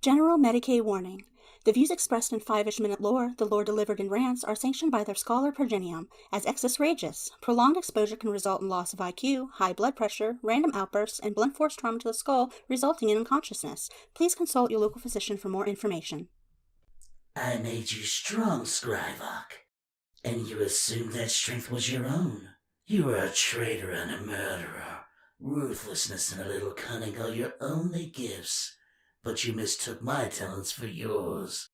General Medicaid warning. The views expressed in 5-ish minute lore, the lore delivered in rants, are sanctioned by their scholar Progenium as excess rageous. Prolonged exposure can result in loss of IQ, high blood pressure, random outbursts, and blunt force trauma to the skull, resulting in unconsciousness. Please consult your local physician for more information. I made you strong, Skraivok, and you assumed that strength was your own. You are a traitor and a murderer. Ruthlessness and a little cunning are your only gifts. But you mistook my talents for yours.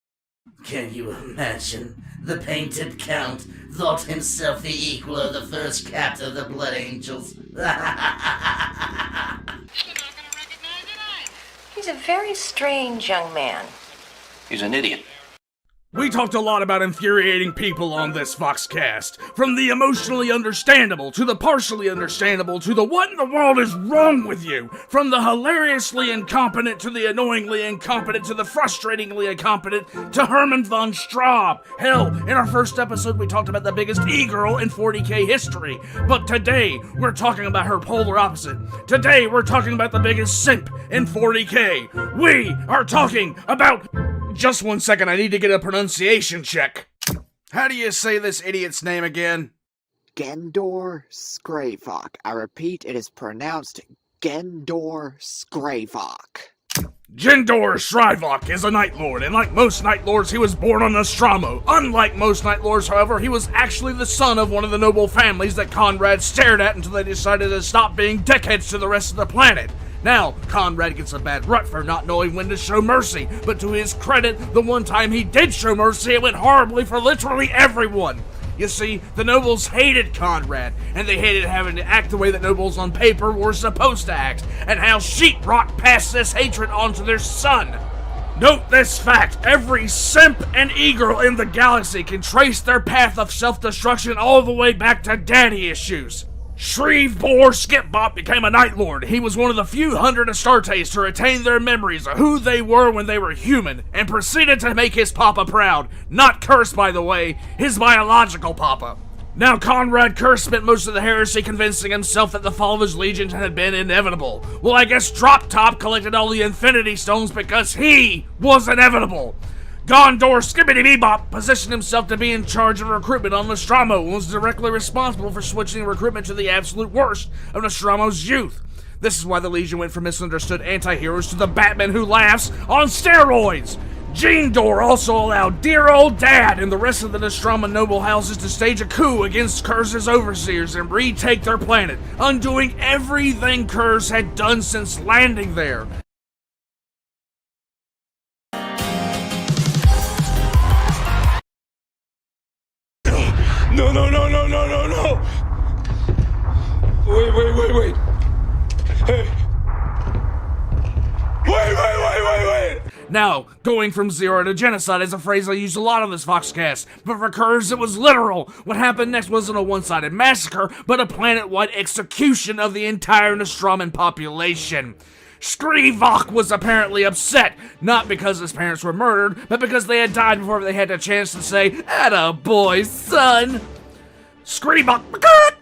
Can you imagine? The painted count thought himself the equal of the first captain of the Blood Angels. You're not gonna recognize it. He's a very strange young man. He's an idiot. We talked a lot about infuriating people on this Foxcast. From the emotionally understandable, to the partially understandable, to the what in the world is wrong with you? From the hilariously incompetent, to the annoyingly incompetent, to the frustratingly incompetent, to Herman von Straub. Hell, in our first episode we talked about the biggest e-girl in 40k history. But today, we're talking about her polar opposite. Today, we're talking about the biggest simp in 40k. We are talking about... Just 1 second, I need to get a pronunciation check. How do you say this idiot's name again? Gendor Skraivok. I repeat, it is pronounced Gendor Skraivok. Gendor Skraivok is a Night Lord, and like most Night Lords, he was born on Nostromo. Unlike most Night Lords, however, he was actually the son of one of the noble families that Conrad stared at until they decided to stop being dickheads to the rest of the planet. Now, Conrad gets a bad rut for not knowing when to show mercy, but to his credit, the one time he did show mercy, it went horribly for literally everyone. You see, the nobles hated Conrad, and they hated having to act the way that nobles on paper were supposed to act, and how sheetrock passed this hatred on to their son. Note this fact, every simp and e-girl in the galaxy can trace their path of self-destruction all the way back to daddy issues. Skraivok Bebop became a Night Lord. He was one of the few hundred Astartes to retain their memories of who they were when they were human, and proceeded to make his papa proud. Not cursed, by the way, his biological papa. Now, Conrad Curse spent most of the heresy convincing himself that the fall of his legion had been inevitable. Well, I guess Drop Top collected all the Infinity Stones because he was inevitable. Gondor Skibbity Bebop positioned himself to be in charge of recruitment on Nostromo and was directly responsible for switching recruitment to the absolute worst of Nostromo's youth. This is why the Legion went from misunderstood anti-heroes to the Batman who laughs on steroids. Gendor also allowed dear old dad and the rest of the Nostromo noble houses to stage a coup against Kur's overseers and retake their planet, undoing everything Kur's had done since landing there. No. Wait. Hey. Wait. Now, going from zero to genocide is a phrase I use a lot on this Foxcast, but for Kurz it was literal. What happened next wasn't a one-sided massacre, but a planet-wide execution of the entire Nostroman population. Skraivok was apparently upset, not because his parents were murdered, but because they had died before they had a chance to say, "Attaboy, son." Skraivok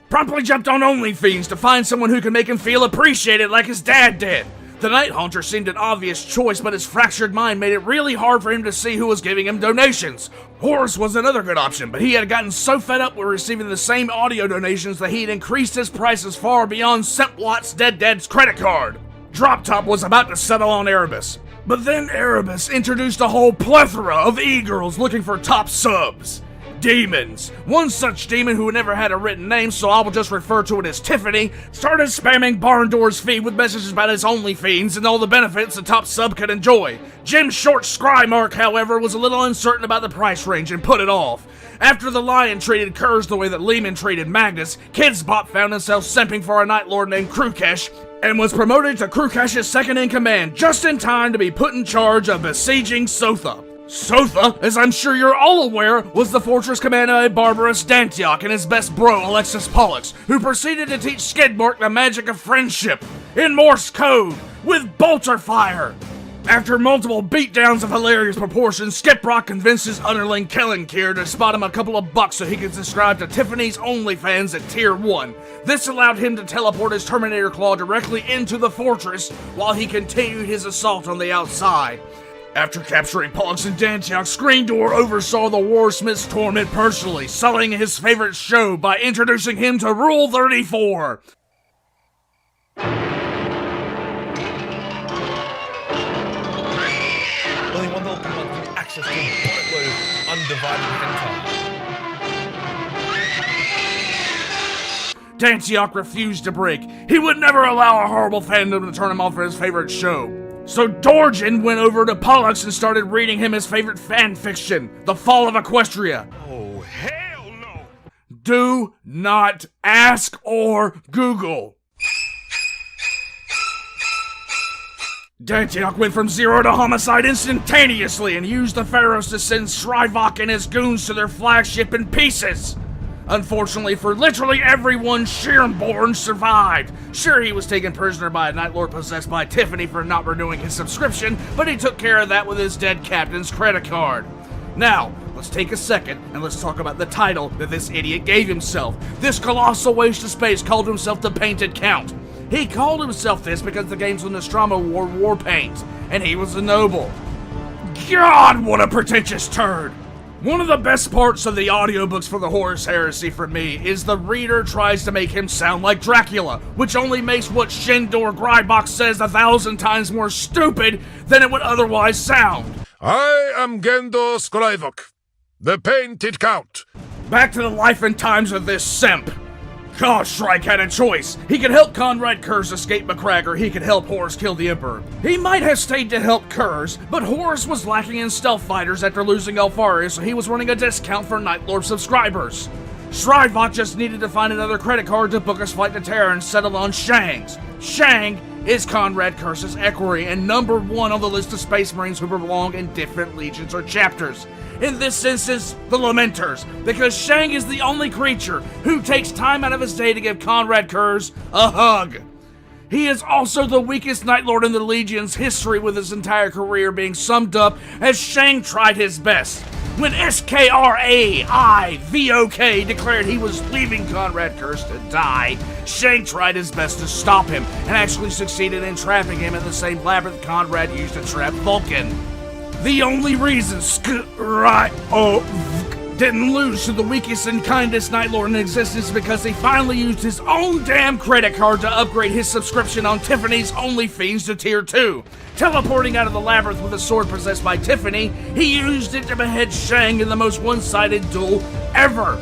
promptly jumped on OnlyFans to find someone who could make him feel appreciated like his dad did. The Night Haunter seemed an obvious choice, but his fractured mind made it really hard for him to see who was giving him donations. Horus was another good option, but he had gotten so fed up with receiving the same audio donations that he had increased his prices far beyond Simplot's Dad's credit card. Drop Top was about to settle on Erebus. But then Erebus introduced a whole plethora of e-girls looking for top subs. Demons. One such demon who never had a written name, so I will just refer to it as Tiffany, started spamming Barndoor's feed with messages about his OnlyFans and all the benefits a top sub could enjoy. Jim Short Scrymark, however, was a little uncertain about the price range and put it off. After the Lion treated Kurz the way that Lehman treated Magnus, Kidsbop found himself simping for a Night Lord named Krukesh, and was promoted to Krukesh's second-in-command just in time to be put in charge of besieging Sotha. Sotha, as I'm sure you're all aware, was the fortress commanded by Barbarous Dantiok and his best bro, Alexis Pollux, who proceeded to teach Skidmark the magic of friendship, in Morse code, with bolter fire. After multiple beatdowns of hilarious proportions, Skiprock convinced his underling Kellenkir to spot him a couple of bucks so he could subscribe to Tiffany's OnlyFans at Tier 1. This allowed him to teleport his Terminator Claw directly into the fortress while he continued his assault on the outside. After capturing Pollux and Dantiok, Gendor oversaw the Warsmith's torment personally, selling his favorite show by introducing him to Rule 34. Only one dollar per month with access to a boatload of undivided hentai. Dantiok refused to break. He would never allow a horrible fandom to turn him off his favorite show. So Dorjan went over to Pollux and started reading him his favorite fan fiction, The Fall of Equestria. Oh, hell no! Do not ask or Google. Dantiok went from 0 to homicide instantaneously and used the Pharaohs to send Skraivok and his goons to their flagship in pieces. Unfortunately for literally everyone, Shirnborn survived. Sure, he was taken prisoner by a Night Lord possessed by Tiffany for not renewing his subscription, but he took care of that with his dead captain's credit card. Now, let's take a second and let's talk about the title that this idiot gave himself. This colossal waste of space called himself the Painted Count. He called himself this because the games of Nostromo wore war paint, and he was a noble. God, what a pretentious turd! One of the best parts of the audiobooks for the Horus Heresy for me is the reader tries to make him sound like Dracula, which only makes what Gendor Skraivok says 1,000 times more stupid than it would otherwise sound. I am Gendor Skraivok, the Painted Count. Back to the life and times of this simp. Gosh, Shrike had a choice. He could help Conrad Kurz escape McCrack, or he could help Horus kill the Emperor. He might have stayed to help Kurz, but Horus was lacking in stealth fighters after losing Alfaris, so he was running a discount for Night Lord subscribers. Skraivok just needed to find another credit card to book his flight to Terra and settle on Shang's. Shang is Conrad Kurz's equerry and number 1 on the list of Space Marines who belong in different legions or chapters. In this instance, the Lamenters, because Shang is the only creature who takes time out of his day to give Conrad Kurz a hug. He is also the weakest Night Lord in the Legion's history, with his entire career being summed up as Shang tried his best. When Skraivok declared he was leaving Conrad Kurz to die, Shang tried his best to stop him and actually succeeded in trapping him in the same labyrinth Conrad used to trap Vulcan. The only reason Skraivok didn't lose to the weakest and kindest Night Lord in existence is because he finally used his own damn credit card to upgrade his subscription on Tiffany's OnlyFans to Tier 2. Teleporting out of the labyrinth with a sword possessed by Tiffany, he used it to behead Shang in the most one-sided duel ever.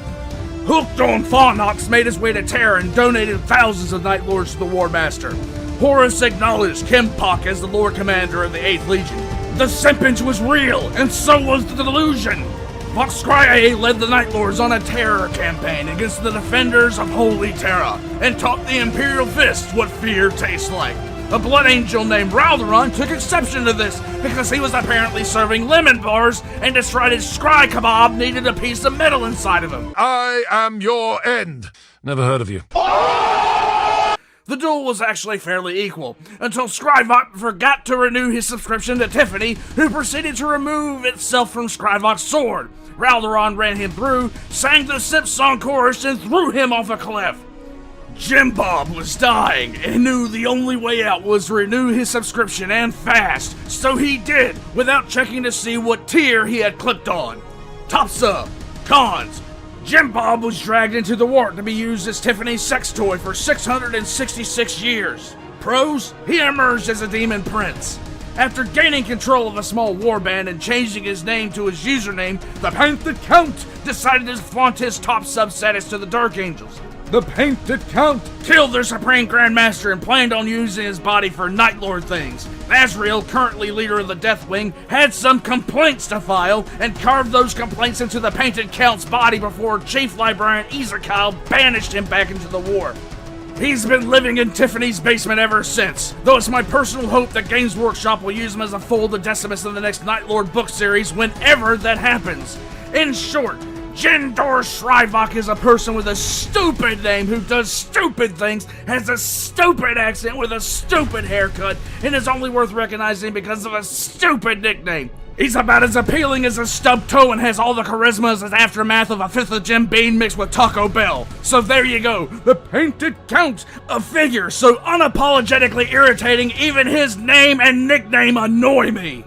Hooked on Fawnox made his way to Terra and donated thousands of Night Lords to the War Master. Horus acknowledged Kempok as the Lord Commander of the 8th Legion. The simpage was real, and so was the delusion. Voxcrya led the Night Lords on a terror campaign against the defenders of Holy Terra, and taught the Imperial Fist what fear tastes like. A blood angel named Ralderon took exception to this because he was apparently serving lemon bars and decided Scry Kebab needed a piece of metal inside of him. I am your end. Never heard of you. The duel was actually fairly equal, until Skraivok forgot to renew his subscription to Tiffany, who proceeded to remove itself from Skraivok's sword. Ralderon ran him through, sang the Simp Song chorus, and threw him off a cliff. Jim Bob was dying and knew the only way out was to renew his subscription and fast, so he did, without checking to see what tier he had clicked on. Top sub. Cons. Jim Bob was dragged into the wart to be used as Tiffany's sex toy for 666 years. Pros, he emerged as a demon prince. After gaining control of a small warband and changing his name to his username, the Painted Count decided to flaunt his top sub status to the Dark Angels. The Painted Count killed their Supreme Grandmaster and planned on using his body for Night Lord things. Azrael, currently leader of the Death Wing, had some complaints to file and carved those complaints into the Painted Count's body before Chief Librarian Ezekiel banished him back into the war. He's been living in Tiffany's basement ever since, though it's my personal hope that Games Workshop will use him as a foil to Decimus in the next Night Lord book series whenever that happens. In short, Gendor Skraivok is a person with a stupid name who does stupid things, has a stupid accent with a stupid haircut, and is only worth recognizing because of a stupid nickname. He's about as appealing as a stubbed toe and has all the charisma as an aftermath of a fifth of Jim Beam mixed with Taco Bell. So there you go, the Painted Count, a figure so unapologetically irritating even his name and nickname annoy me.